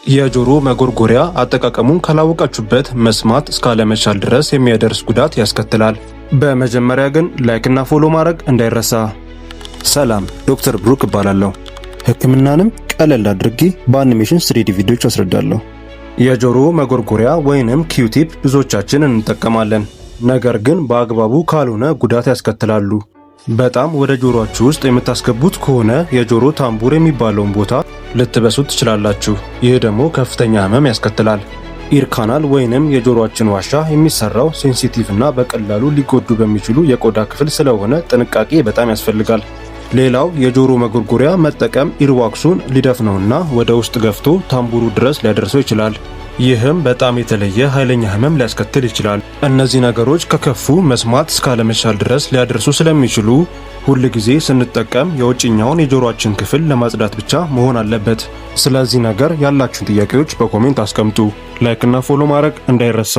የጆሮ መጎርጎሪያ አጠቃቀሙን ካላወቃችሁበት መስማት እስካለመቻል ድረስ የሚያደርስ ጉዳት ያስከትላል። በመጀመሪያ ግን ላይክና ፎሎ ማድረግ እንዳይረሳ። ሰላም፣ ዶክተር ብሩክ እባላለሁ። ህክምናንም ቀለል አድርጌ በአኒሜሽን 3D ቪዲዮዎች አስረዳለሁ። የጆሮ መጎርጎሪያ ወይንም ኪዩቲፕ ብዙዎቻችን እንጠቀማለን። ነገር ግን በአግባቡ ካልሆነ ጉዳት ያስከትላሉ። በጣም ወደ ጆሮአችሁ ውስጥ የምታስገቡት ከሆነ የጆሮ ታምቡር የሚባለውን ቦታ ልትበሱት ትችላላችሁ። ይህ ደግሞ ከፍተኛ ህመም ያስከትላል። ኢር ካናል ወይንም የጆሮአችን ዋሻ የሚሰራው ሴንሲቲቭ እና በቀላሉ ሊጎዱ በሚችሉ የቆዳ ክፍል ስለሆነ ጥንቃቄ በጣም ያስፈልጋል። ሌላው የጆሮ መጎርጎሪያ መጠቀም ኢርዋክሱን ሊደፍነውና ወደ ውስጥ ገፍቶ ታምቡሩ ድረስ ሊያደርሰው ይችላል። ይህም በጣም የተለየ ኃይለኛ ህመም ሊያስከትል ይችላል። እነዚህ ነገሮች ከከፉ መስማት እስካለመቻል ድረስ ሊያደርሱ ስለሚችሉ ሁል ጊዜ ስንጠቀም የውጭኛውን የጆሮአችን ክፍል ለማጽዳት ብቻ መሆን አለበት። ስለዚህ ነገር ያላችሁን ጥያቄዎች በኮሜንት አስቀምጡ። ላይክ እና ፎሎ ማድረግ እንዳይረሳ።